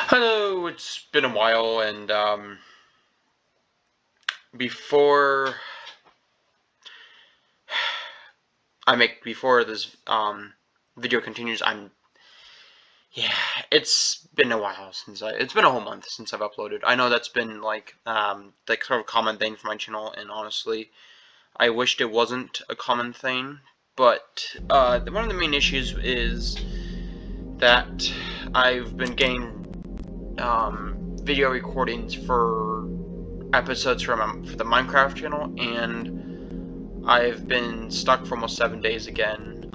Hello, it's been a while, and before before this video continues, yeah, it's been a while since it's been a whole month since I've uploaded. I know that's been like sort of a common thing for my channel, and honestly, I wished it wasn't a common thing. But one of the main issues is that I've been getting video recordings for episodes for the Minecraft channel, and I've been stuck for almost 7 days again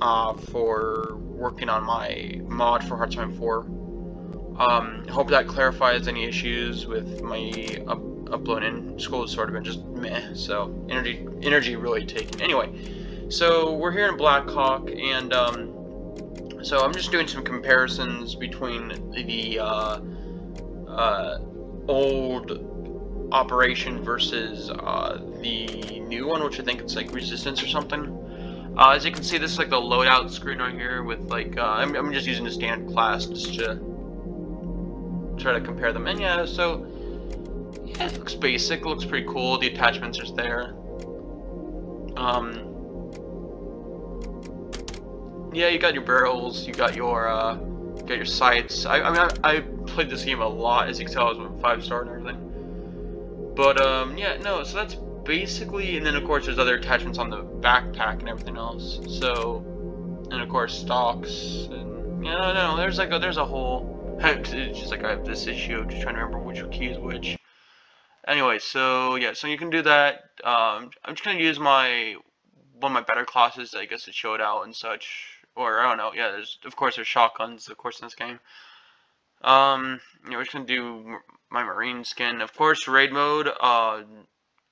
for working on my mod for Hearthstone 4. Hope that clarifies any issues with my uploading. School has sort of been just meh, so energy really taken. Anyway, so we're here in Blackhawk, and so I'm just doing some comparisons between the old operation versus the new one, which I think it's like resistance or something. As you can see, this is like the loadout screen right here with like I'm just using the standard class just to try to compare them. And yeah, so yeah, it looks basic, it looks pretty cool. The attachments are there. Yeah, you got your barrels, you got your sights. I mean, I played this game a lot, as you can tell. I was 5-star and everything. But yeah, no. So that's basically, and then of course there's other attachments on the backpack and everything else. So, and of course stocks, and yeah, no, there's a whole. It's just like I have this issue of just trying to remember which key is which. Anyway, so yeah, so you can do that. I'm just gonna use one of my better classes, I guess, to show it out and such. Or I don't know. Yeah, there's shotguns, of course, in this game. We're just gonna do my marine skin, of course. Raid mode.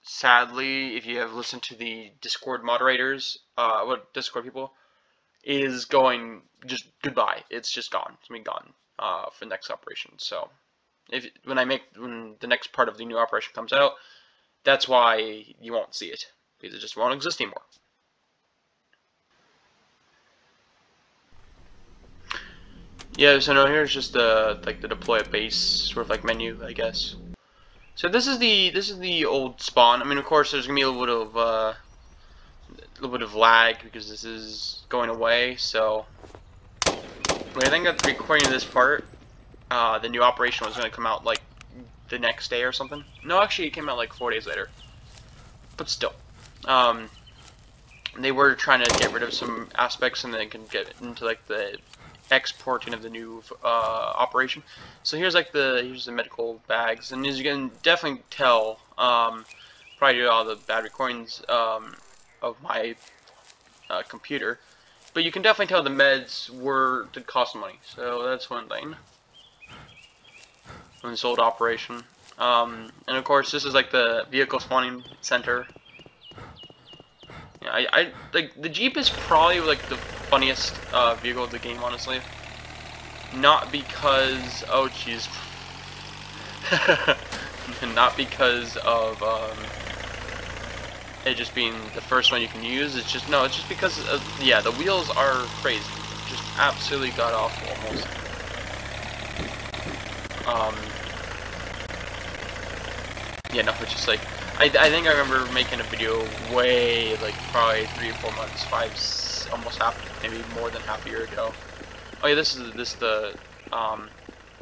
Sadly, if you have listened to the Discord moderators, Discord people, is going just goodbye. It's just gone. It's gonna be gone for the next operation. So, when the next part of the new operation comes out, that's why you won't see it, because it just won't exist anymore. Yeah, so no, here's just like the deploy a base sort of like menu, I guess. So this is the old spawn. I mean, of course, there's gonna be a little bit of lag because this is going away. So when I think at the recording of this part, the new operation was gonna come out like the next day or something. No, actually, it came out like 4 days later. But still, they were trying to get rid of some aspects, and then can get into like the exporting of the new operation. So here's the medical bags, and as you can definitely tell, probably due to all the bad recordings of my computer, but you can definitely tell the meds did cost money. So that's one thing on this old operation. And of course, this is like the vehicle spawning center. Yeah, I like the Jeep is probably like the funniest vehicle of the game, honestly. Not because, oh jeez, not because of it just being the first one you can use. It's just because yeah, the wheels are crazy, just absolutely god awful almost. Yeah, no, it's just like I think I remember making a video way, like, probably 3 or 4 months, almost half, maybe more than half a year ago. Oh yeah, this is the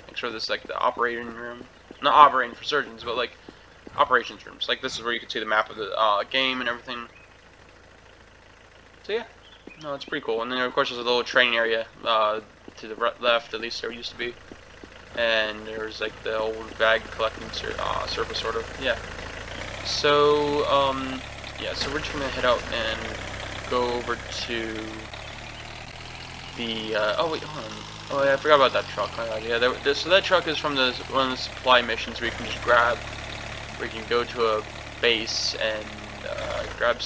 make sure this is like the operating room, not operating for surgeons, but like operations rooms. Like this is where you can see the map of the game and everything. So yeah, no, it's pretty cool. And then of course there's a little training area to the left, at least there used to be. And there's like the old bag collecting surface, sort of. Yeah. So yeah, so we're just gonna head out and go over to the oh wait, hold on. Oh yeah, I forgot about that truck. Yeah, so that truck is from one of the supply missions where you can just grab, where you can go to a base and grab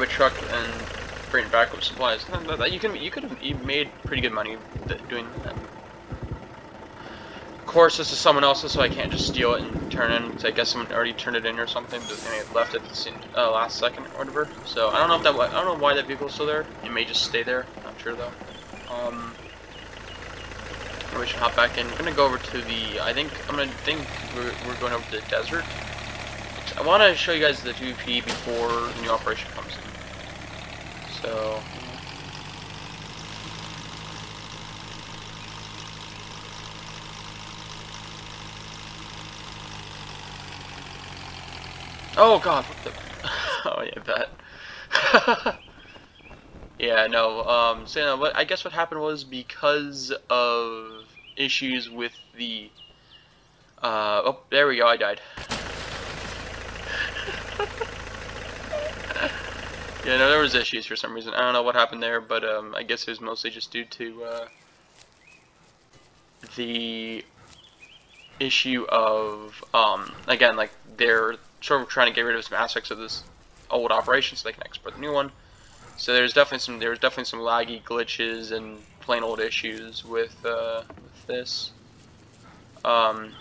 a truck and bring it back with supplies. You could have made pretty good money doing that. Of course, this is someone else's, so I can't just steal it and turn it in, because I guess someone already turned it in or something, but they left it at the last second or whatever. So I don't know why that vehicle's still there. It may just stay there. Not sure though. And we should hop back in. We're gonna go over to the. We're going over to the desert. I want to show you guys the 2P before the new operation comes in. So. Oh god, what the... Oh yeah, that. Yeah, no, so no, I guess what happened was because of issues with the, oh, there we go, I died. Yeah, no, there was issues for some reason. I don't know what happened there, but, I guess it was mostly just due to, the issue of, again, like, they're sort of trying to get rid of some aspects of this old operation so they can export the new one. So there was definitely some laggy glitches and plain old issues with this. But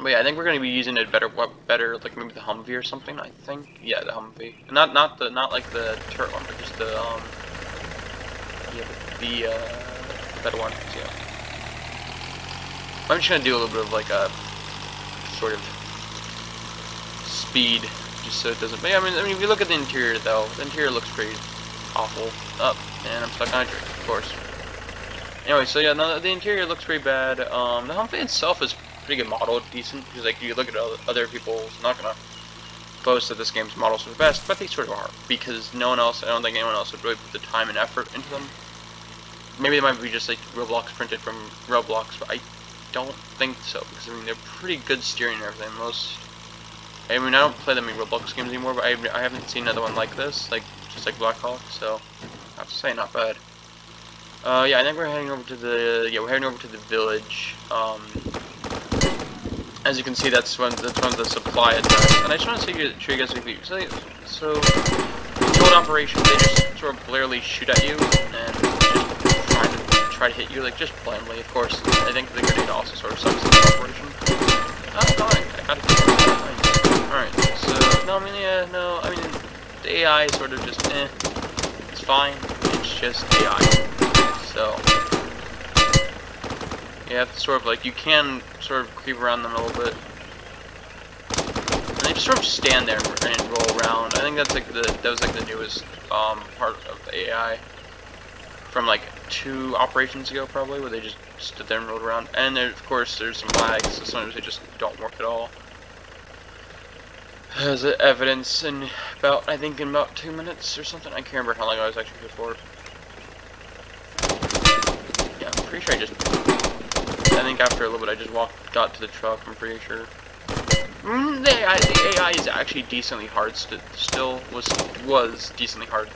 yeah, I think we're going to be using it better like maybe the Humvee or something. I think, yeah, the Humvee, not like the turret one, but just the the better one. So, yeah. I'm just gonna do a little bit of like a sort of speed, just so it doesn't. But yeah, I mean, if you look at the interior though, the interior looks pretty awful. And I'm stuck on a tree, of course. Anyway, so yeah, no, the interior looks pretty bad. The Humvee itself is pretty good model, decent, because like you look at other people's, I'm not gonna boast that this game's models are the best, but they sort of are, because no one else, I don't think anyone else would really put the time and effort into them. Maybe they might be just like Roblox printed from Roblox, but I don't think so, because I mean they're pretty good steering and everything. I mean, I don't play them in Roblox games anymore, but I haven't seen another one like this, like just like Black Hawk, so I have to say, not bad. Yeah, I think we're heading over to the village. As you can see, that's one of the supply attacks. And I just want to show you guys a few. So the old operation, they just sort of blurely shoot at you and just try to hit you, like just blindly. Of course, I think the grenade also sort of sucks in this operation. Oh god, I got it. Alright, so no, I mean, yeah, no, I mean the AI is sort of just it's fine. It's just AI. So you have to sort of like, you can sort of creep around them a little bit, and they just sort of stand there and roll around. I think that's like that was like the newest part of the AI from like 2 operations ago probably, where they just stood there and rolled around. And there, of course, there's some lags, so sometimes they just don't work at all. As evidence in about, I think in about 2 minutes or something. I can't remember how long I was actually here for. Yeah, I'm pretty sure I think after a little bit I just got to the truck, I'm pretty sure. The AI is actually decently hard still, was decently hard.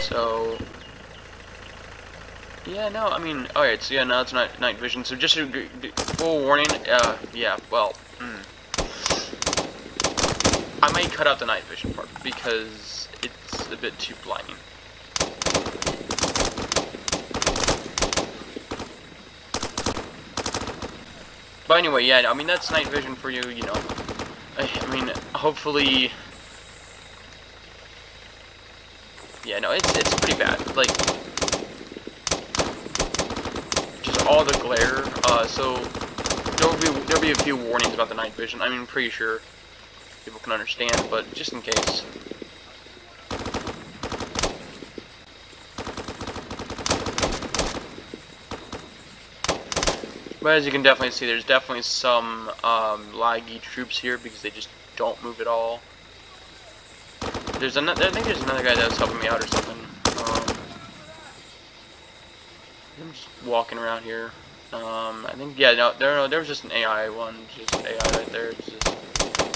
So yeah, no, I mean, alright, so yeah, now it's night vision, so just a full warning, yeah, well, I might cut out the night vision part, because it's a bit too blinding. But anyway, yeah, I mean, that's night vision for you, you know. I mean, hopefully... Yeah, no, it's pretty bad. Like, just all the glare. So there'll be a few warnings about the night vision. I mean, I'm pretty sure people can understand, but just in case. But as you can definitely see, there's definitely some laggy troops here because they just don't move at all. I think there's another guy that was helping me out or something. I'm just walking around here. I think, yeah, no, there was just an AI one, just AI right there. It's just,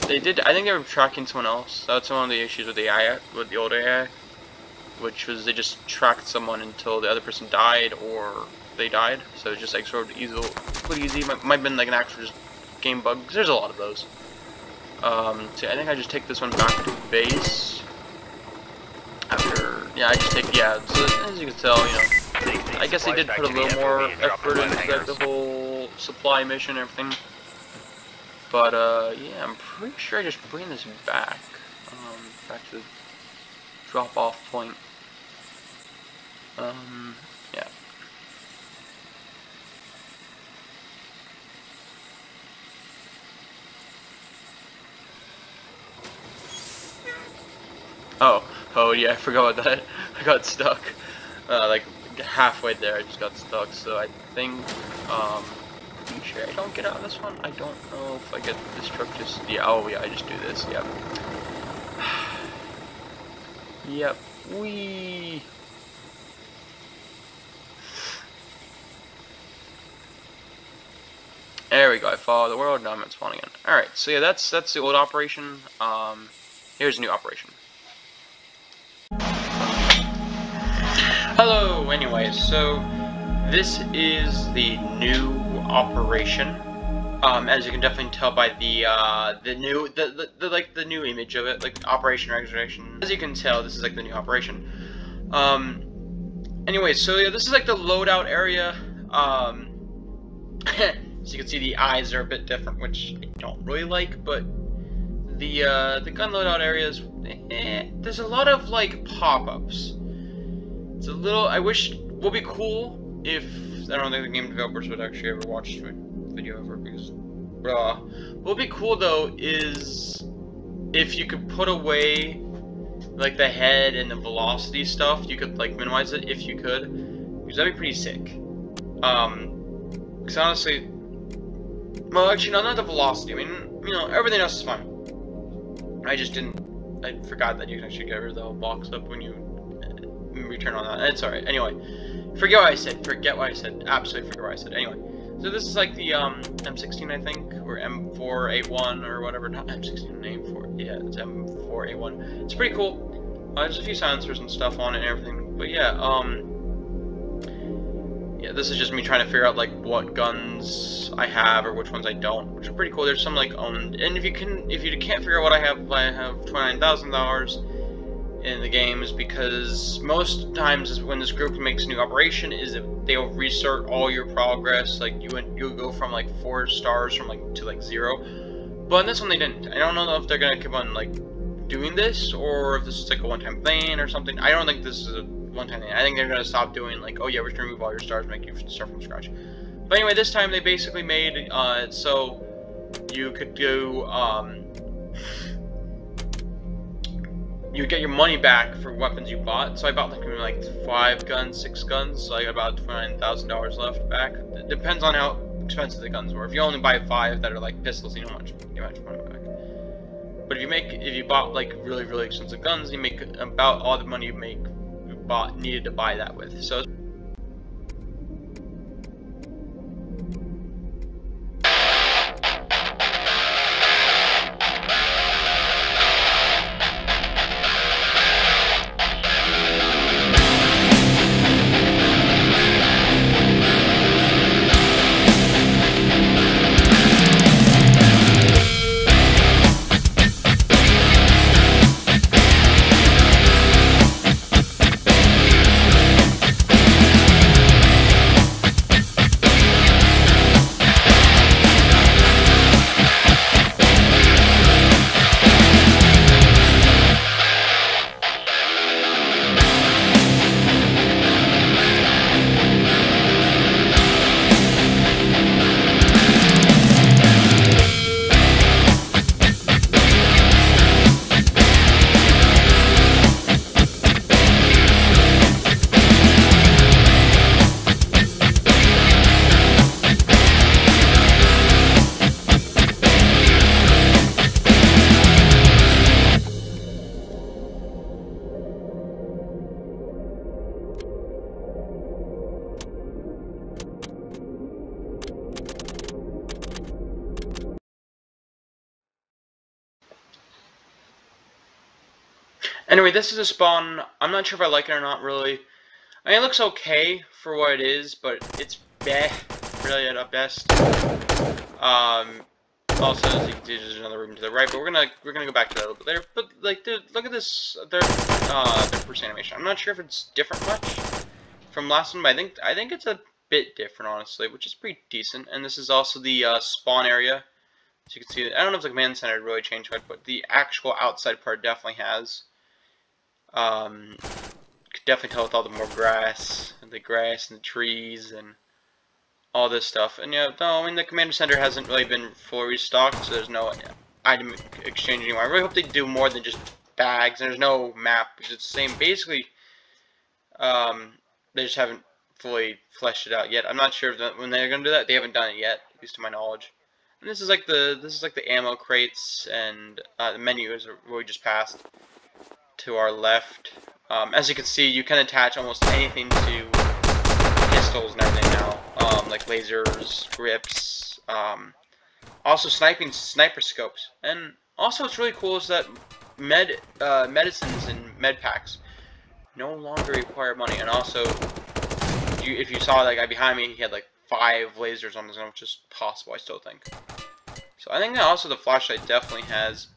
I think they were tracking someone else. That's one of the issues with the AI, with the old AI, which was they just tracked someone until the other person died or they died. So it's just like sort of pretty easy. Might have been like an actual just game bug, because there's a lot of those. So I think I just take this one back to base. After, yeah, I just take, yeah, so as you can tell, you know, I guess they did put a little more effort into like, the whole supply mission and everything. But, yeah, I'm pretty sure I just bring this back, back to the drop-off point. Yeah, Oh yeah, I forgot about that. I got stuck. Like halfway there, I just got stuck. So I think, you sure I don't get out of this one? I don't know if I get this truck just, yeah, oh yeah, I just do this, yep. Yep, wee. There we go, I follow the world, now I'm at spawn again. Alright, so yeah, that's the old operation. Here's a new operation. Hello, anyway, so this is the new operation. As you can definitely tell by the new image of it, like Operation Resurrection. As you can tell, this is like the new operation. Anyway, so yeah, this is like the loadout area. So you can see the eyes are a bit different, which I don't really like, but the gun loadout areas, there's a lot of like pop-ups. It's a little, I wish, would be cool if, I don't think the game developers would actually ever watch the video of it, because, what would be cool though is if you could put away like the head and the velocity stuff, you could like minimize it if you could, because that'd be pretty sick. Because honestly, well, actually, no, not the velocity. I mean, you know, everything else is fine. I just didn't. I forgot that you can actually get rid of the whole box up when you return on that. It's alright. Anyway, forget what I said. Forget what I said. Absolutely forget what I said. Anyway, so this is like the M16, I think, or M4A1 or whatever. Not M16, M4. Yeah, it's M4A1. It's pretty cool. There's a few silencers and stuff on it and everything. But yeah, yeah, this is just me trying to figure out like what guns I have or which ones I don't, which are pretty cool. There's some like owned, and if you can't figure out what I have $29,000 in the game, is because most times when this group makes a new operation, is if they'll restart all your progress. Like you'll go from like 4 stars from like to like 0. But in this one they didn't. I don't know if they're gonna keep on like doing this, or if this is like a one-time thing or something. I don't think this is a one-time thing. I think they're gonna stop doing like, oh yeah, we're just gonna remove all your stars, make you start from scratch. But anyway, this time they basically made it so you could do you get your money back for weapons you bought. So I bought like 5 guns, 6 guns, so I got about $29,000 left back. It depends on how expensive the guns were. If you only buy 5 that are like pistols, you don't get much money back. But if you bought like really expensive guns, you make about all the money you needed to buy that with. So anyway, this is a spawn. I'm not sure if I like it or not, really. I mean, it looks okay for what it is, but it's really at best. Also, as you can see, there's another room to the right, but we're gonna go back to that a little bit later. But like, dude, look at this, their first animation. I'm not sure if it's different much from last one, but I think it's a bit different, honestly, which is pretty decent. And this is also the spawn area. As you can see, I don't know if the command center really changed it, but the actual outside part definitely has. You could definitely tell with all the more grass and the trees and all this stuff. And yeah, no, I mean the command center hasn't really been fully restocked, so there's no item exchange anymore. I really hope they do more than just bags, and there's no map, because it's the same, basically, they just haven't fully fleshed it out yet. I'm not sure if when they're gonna do that. They haven't done it yet, at least to my knowledge. And this is like the ammo crates, and the menu is where we just passed to our left. As you can see, you can attach almost anything to pistols and everything now, like lasers, grips, also sniper scopes. And also, what's really cool is that medicines and med packs no longer require money. And also, if you saw that guy behind me, he had like 5 lasers on his own, which is possible, I still think. So I think that also the flashlight definitely has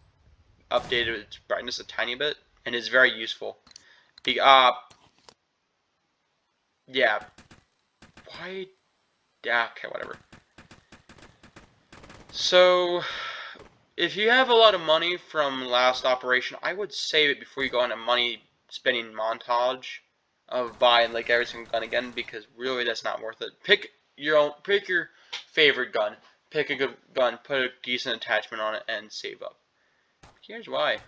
updated its brightness a tiny bit, and is very useful. Yeah. Why? Yeah, okay, whatever. So, if you have a lot of money from last operation, I would save it before you go on a money spending montage of buying like every single gun again, because really that's not worth it. Pick your favorite gun, pick a good gun, put a decent attachment on it, and save up. Here's why.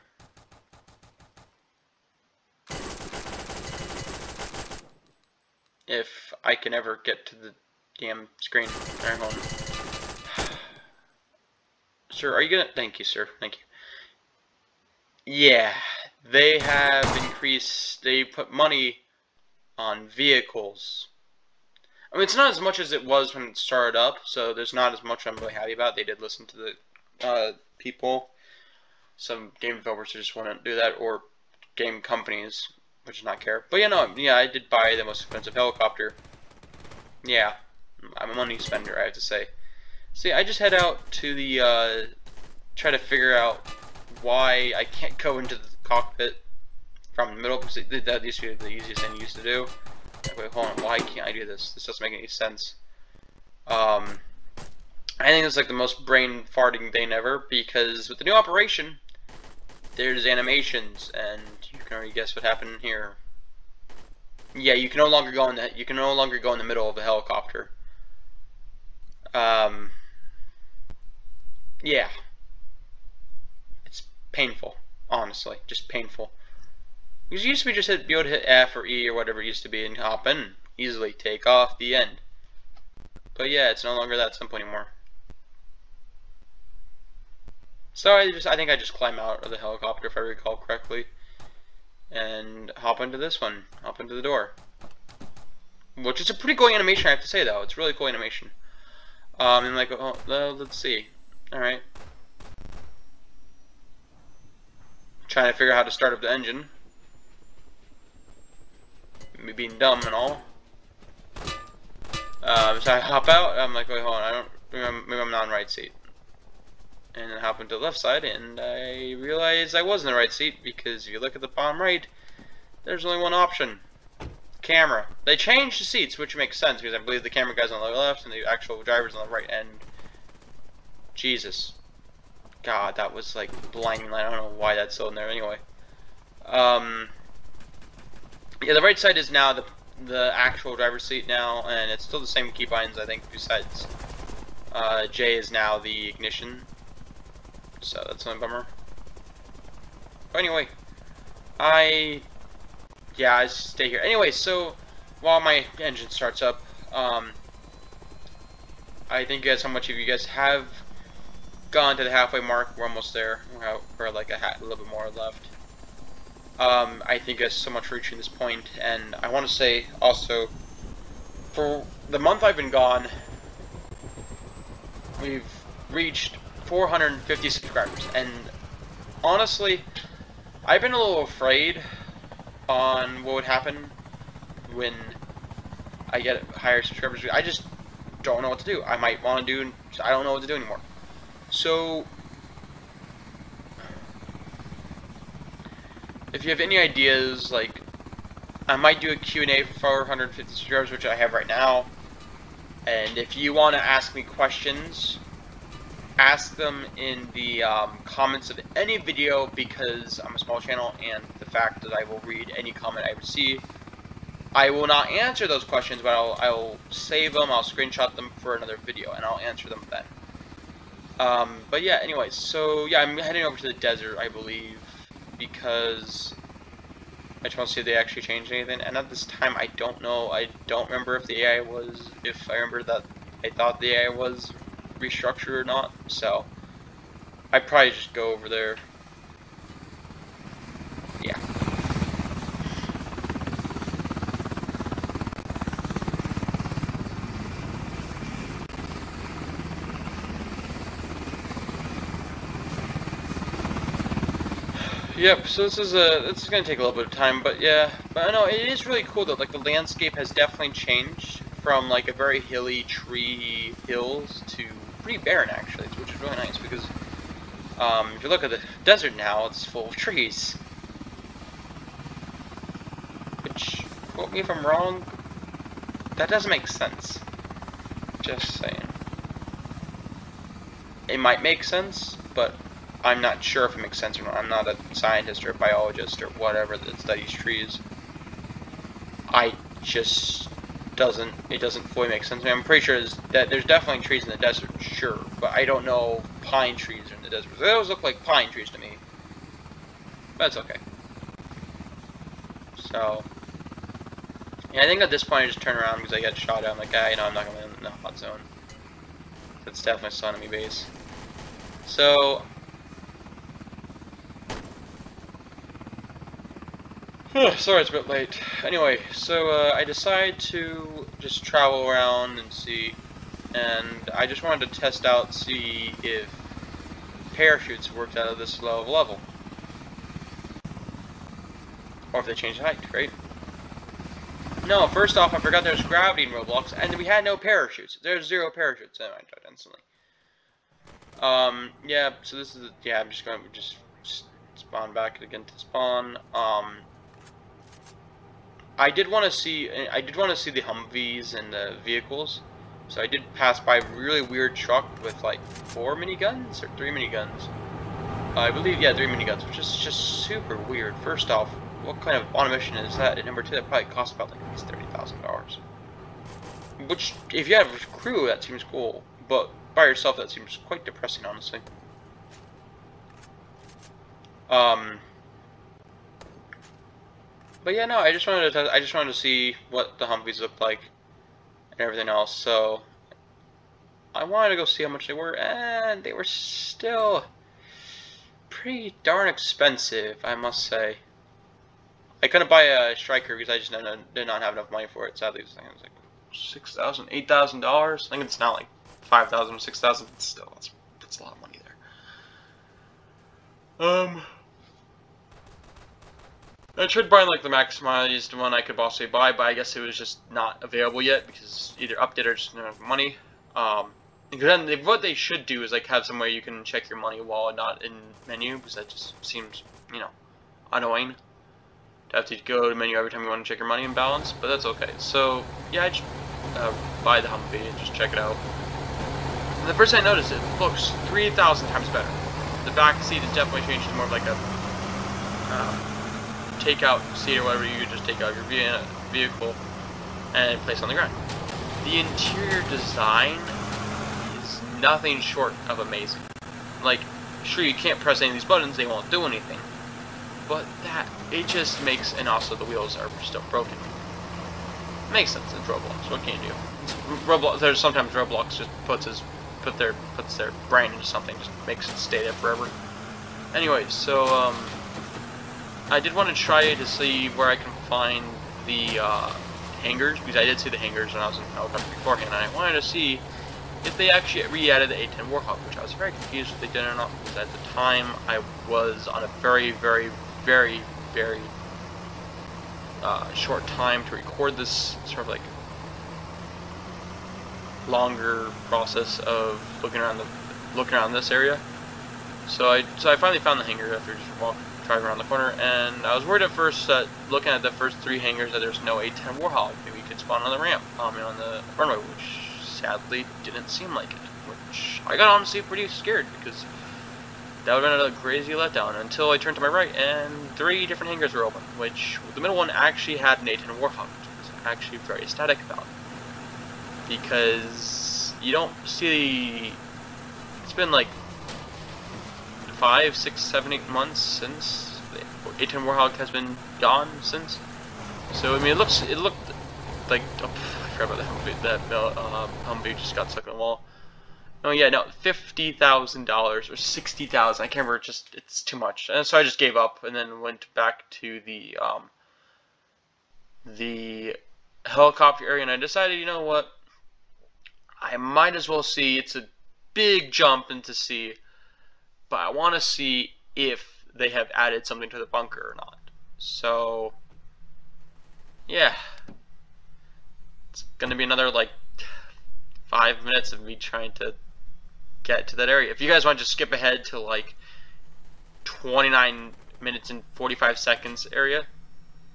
If I can ever get to the damn screen. Alright, hold on. Sir, are you gonna... Thank you, sir. Thank you. Yeah, they have increased... They put money on vehicles. I mean, it's not as much as it was when it started up, so there's not as much I'm really happy about. They did listen to the people. Some game developers just wouldn't do that, or game companies, which does not care. But yeah, I did buy the most expensive helicopter. Yeah, I'm a money spender, I have to say. See, I just head out to the, try to figure out why I can't go into the cockpit from the middle, because that used to be the easiest thing you used to do. Like, wait, hold on, why can't I do this? This doesn't make any sense. I think it's like the most brain farting thing ever, because with the new operation, there's animations, and you can already guess what happened here. Yeah, you can no longer go in that. You can no longer go in the middle of a helicopter. Yeah, it's painful, honestly, just painful. Because you used to be be able to hit F or E or whatever it used to be and hop in, easily take off, the end. But yeah, it's no longer that simple anymore. So I think I just climb out of the helicopter, if I recall correctly, and hop into this one, hop into the door. Which is a pretty cool animation, I have to say, though. It's really cool animation. And like, oh, let's see. Alright. Trying to figure out how to start up the engine. Me being dumb and all. So I hop out, I'm like, wait, hold on, maybe I'm not in the right seat. And then hop into the left side, and I realized I was in the right seat, because if you look at the bottom right, there's only one option. Camera. They changed the seats, which makes sense, because I believe the camera guy's on the left, and the actual driver's on the right end. Jesus. God, that was like blinding light. I don't know why that's still in there anyway. Yeah, the right side is now the actual driver's seat now, and it's still the same keybinds, I think, besides J is now the ignition. So that's a bummer. But anyway, I stay here. Anyway, so while my engine starts up, I think how much of you guys have gone to the halfway mark. We're almost there. We're like a little bit more left. I thank you guys so much for reaching this point, and I want to say also, for the month I've been gone, we've reached 450 subscribers, and honestly, I've been a little afraid on what would happen when I get higher subscribers. I just don't know what to do. I might want to do, I don't know what to do anymore. So, if you have any ideas, like, I might do a Q&A for 450 subscribers, which I have right now, and if you want to ask me questions, ask them in the comments of any video, because I'm a small channel, and the fact that I will read any comment I receive. I will not answer those questions, but I'll save them, I'll screenshot them for another video, and I'll answer them then. But yeah, anyway, so yeah, I'm heading over to the desert, I believe, because I just want to see if they actually changed anything. And at this time, I don't know. I don't remember if the AI was, if I remember that I thought the AI was restructured or not. So I'd probably just go over there. Yeah. Yep, so this is gonna take a little bit of time, but yeah, but I know it is really cool though. Like the landscape has definitely changed from like a very hilly tree hills to pretty barren actually, which is really nice because if you look at the desert now, it's full of trees. Which, quote me if I'm wrong, that doesn't make sense. Just saying. It might make sense, but I'm not sure if it makes sense or not. I'm not a scientist or a biologist or whatever that studies trees. It doesn't fully make sense to me. I'm pretty sure that there's definitely trees in the desert, sure, but I don't know pine trees are in the desert. They always look like pine trees to me. But that's okay. So, yeah, I think at this point I just turn around because I get shot at. I'm like, you know, I'm not going to land in the hot zone. That's definitely still enemy base. So, sorry it's a bit late. Anyway, so I decided to just travel around and see, and I just wanted to test out, see if parachutes worked out of this low of level. Or if they changed height, right? No, first off, I forgot there's gravity in Roblox, and we had no parachutes. There's 0 parachutes. Anyway, I died instantly. Yeah, so this is, yeah, I'm just going to just spawn back again to spawn. I did want to see the Humvees and the vehicles. So I did pass by a really weird truck with like 4 miniguns or 3 miniguns. I believe, yeah, 3 miniguns, which is just super weird. First off, what kind of automation is that? And number 2, that probably costs about like at least $30,000. Which, if you have a crew, that seems cool, but by yourself, that seems quite depressing, honestly. But yeah, no, I just wanted to see what the Humvees looked like and everything else. So I wanted to go see how much they were, and they were still pretty darn expensive, I must say. I couldn't buy a Striker because I just did not have enough money for it. Sadly, I think it was like $6,000, $8,000. I think it's not like 5,000 or 6,000. Still, that's a lot of money there. I tried buying like the maximized one I could possibly buy, but I guess it was just not available yet because either update or just not enough money. Because then what they should do is like have some way you can check your money while not in menu, because that just seems, you know, annoying to have to go to menu every time you want to check your money and balance. But that's okay. So yeah, I just buy the Humvee and just check it out. And the first thing I noticed, it looks 3,000 times better. The back seat is definitely changed to more of like a takeout seat or whatever. You could just take out your vehicle and place on the ground. The interior design is nothing short of amazing. Like, sure, you can't press any of these buttons, they won't do anything. But it just makes, and also the wheels are still broken. Makes sense, it's Roblox, what can you do? Roblox, there's sometimes Roblox just puts their brain into something, just makes it stay there forever. Anyway, so, I did want to try to see where I can find the hangars, because I did see the hangars when I was in helicopter beforehand, and I wanted to see if they actually re-added the A10 Warhawk, which I was very confused if they did or not, because at the time I was on a very, very, very, very short time to record this sort of like longer process of looking around this area. So I finally found the hangar after just driving around the corner, and I was worried at first that looking at the first 3 hangars that there's no A10 Warhawk. Maybe you could spawn on the ramp, on the runway, which sadly didn't seem like it. Which I got honestly pretty scared because that would have been a crazy letdown until I turned to my right and 3 different hangars were open. Which the middle one actually had an A10 Warhawk, which I was actually very ecstatic about, because you don't see. It's been like 5, 6, 7, 8 months since A10 Warhawk has been gone since. So I mean, it looked like, oh, I forgot about the Humvee. That Humvee just got stuck in the wall. Oh yeah, no, $50,000 or 60,000. I can't remember. It's too much, and so I just gave up and then went back to the helicopter area, and I decided, you know what, I might as well see. It's a big jump into sea, but I want to see if they have added something to the bunker or not. So yeah, it's gonna be another like 5 minutes of me trying to get to that area. If you guys want to just skip ahead to like 29 minutes and 45 seconds area,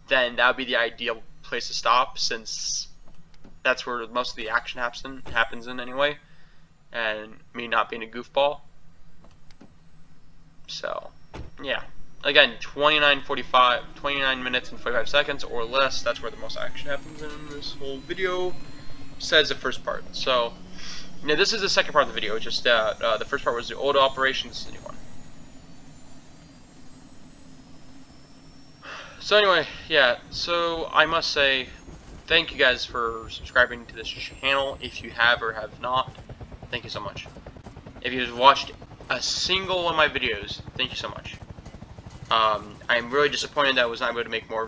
then that would be the ideal place to stop, since that's where most of the action happens in anyway, and me not being a goofball. So yeah, again, 29 minutes and 45 seconds or less, that's where the most action happens in this whole video, besides the first part. So now this is the second part of the video. Just the first part was the old operation. This is the new one. So anyway, yeah, so I must say thank you guys for subscribing to this channel. If you have or have not, thank you so much. If you've watched a single one of my videos, thank you so much. I'm really disappointed that I was not able to make more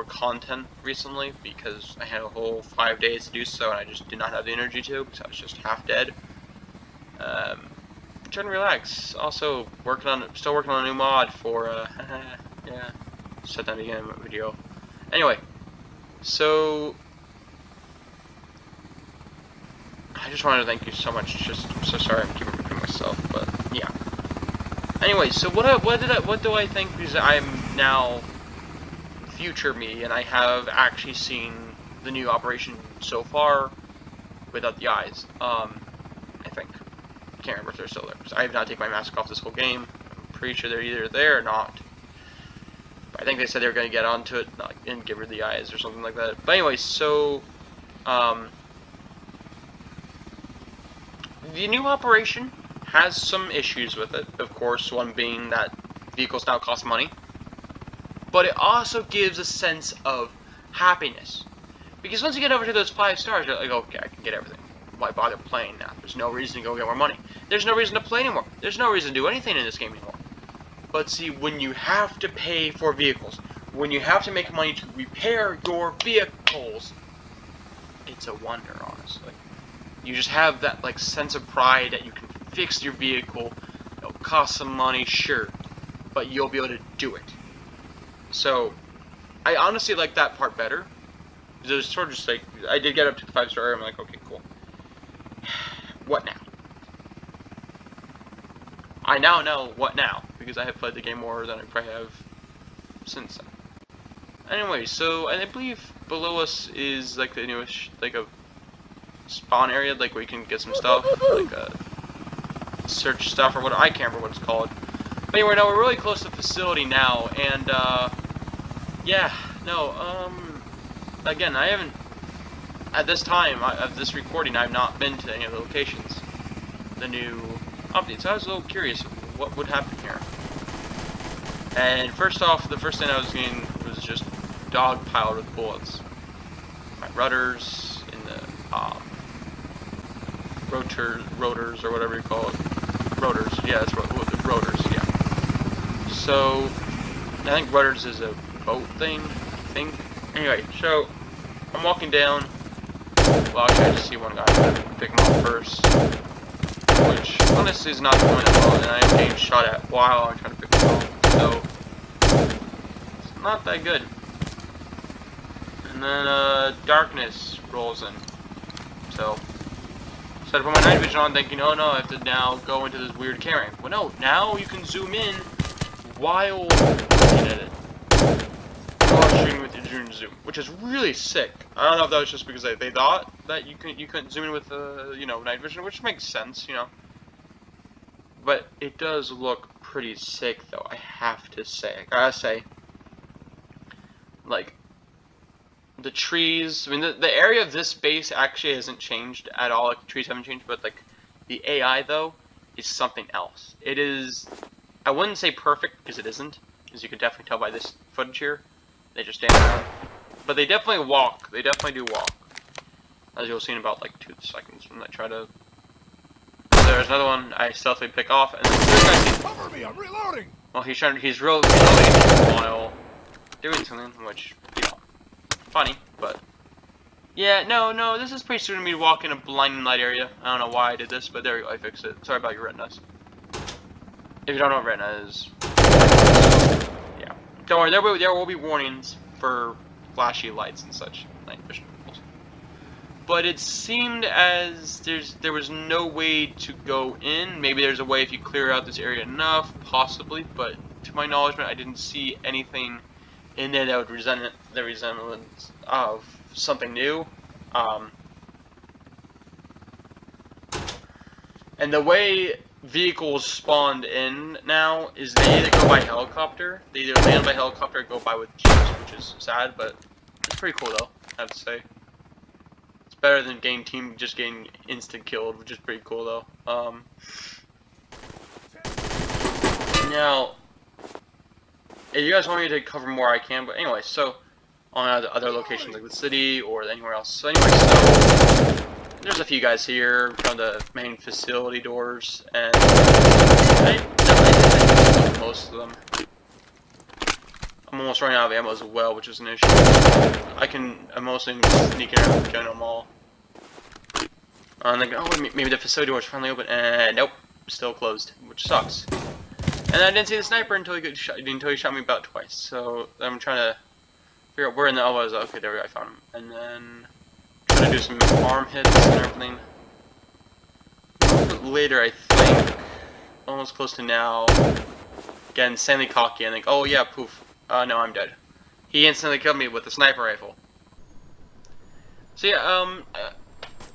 content recently, because I had a whole 5 days to do so, and I just did not have the energy to, because I was just half dead. Trying to relax. Also, still working on a new mod for, yeah, said that again in my video. Anyway, so I just wanted to thank you so much. I'm so sorry I'm keeping repeating myself, but yeah. Anyway, so what do I think, because I'm now future me, and I have actually seen the new operation so far without the eyes. I think. I can't remember if they're still there, because I have not taken my mask off this whole game. I'm pretty sure they're either there or not. But I think they said they were going to get onto it and get rid of the eyes or something like that. But anyway, so the new operation has some issues with it, of course, one being that vehicles now cost money, but it also gives a sense of happiness, because once you get over to those 5 stars, you're like, okay, I can get everything. Why bother playing now? There's no reason to go get more money. There's no reason to play anymore. There's no reason to do anything in this game anymore. But see, when you have to pay for vehicles, when you have to make money to repair your vehicles, it's a wonder, honestly. You just have that like sense of pride that you can fix your vehicle. It'll cost some money, sure, but you'll be able to do it. So I honestly like that part better. It was sort of just like, I did get up to the 5-star area. I'm like, okay, cool. What now? I now know what now, because I have played the game more than I probably have since then. Anyway, so I believe below us is like the newest, like a spawn area, like where you can get some stuff, like search stuff or whatever. I can't remember what it's called. But anyway, now we're really close to the facility now, and yeah, no, again, I haven't, at this time of this recording, I've not been to any of the locations, the new updates. So I was a little curious what would happen here. And first off, the first thing I was getting was just dogpiled with bullets. My rudders in the rotors or whatever you call it. Rotors, yeah, that's what the rotors, yeah. So I think rudders is a boat thing, I think. Anyway, so I'm walking down. Well, actually, I just see one guy. I'm gonna pick him up first, which honestly is not going that well, and I am getting shot at while I'm trying to pick him up. So it's not that good. And then darkness rolls in. So I put my night vision on, thinking, oh no, I have to now go into this weird carrying. Well, no, now you can zoom in while looking at it. While shooting with your zoom, which is really sick. I don't know if that was just because they thought that you couldn't zoom in with you know, night vision, which makes sense, you know. But it does look pretty sick, though. I have to say, I gotta say, like, the trees. I mean, the area of this base actually hasn't changed at all. Like, the trees haven't changed, but like the AI though is something else. It is. I wouldn't say perfect because it isn't, as you can definitely tell by this footage here. They just stand around. But they definitely walk. They definitely do walk. As you'll see in about like 2 seconds when I try to... There's another one I stealthily pick off, and the third guy... Cover me, I'm reloading! Well, he's reloading while doing something, which, you know, funny, but... Yeah, no, this is pretty soon to me to walk in a blinding light area. I don't know why I did this, but there we go, I fixed it. Sorry about your retinas. If you don't know what retina is... Yeah. Don't worry, there will be warnings for flashy lights and such. Night vision. But it seemed as there was no way to go in. Maybe there's a way if you clear out this area enough, possibly. But to my knowledge, I didn't see anything in there that would resent the resemblance of something new. And the way vehicles spawned in now is they either go by helicopter, they either land by helicopter or go by with jeeps, which is sad, but it's pretty cool though, I have to say. Better than just getting instant killed, which is pretty cool though. Now, if you guys want me to cover more, I can. But anyway, so on other locations like the city or anywhere else. So anyway, so there's a few guys here from the main facility doors, and I definitely did most of them. I'm almost running out of ammo as well, which is an issue. I'm mostly sneaking around the general mall. I'm like, oh, maybe the facility door is finally open, and nope, still closed, which sucks. And I didn't see the sniper until he shot me about twice. So I'm trying to figure out where in the elbow is. Okay, there we go, I found him. And then try to do some arm hits and everything. A little bit later, I think, almost close to now. Again, insanely cocky. I think, oh yeah, poof. No, I'm dead. He instantly killed me with a sniper rifle. So yeah,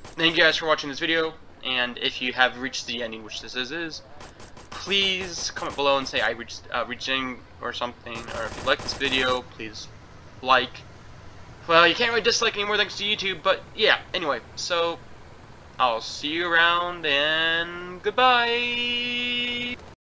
thank you guys for watching this video, and if you have reached the ending, which this is, please comment below and say I reached ending or something, or if you like this video, please like. Well, you can't really dislike anymore thanks to YouTube, but yeah, anyway, so I'll see you around, and goodbye!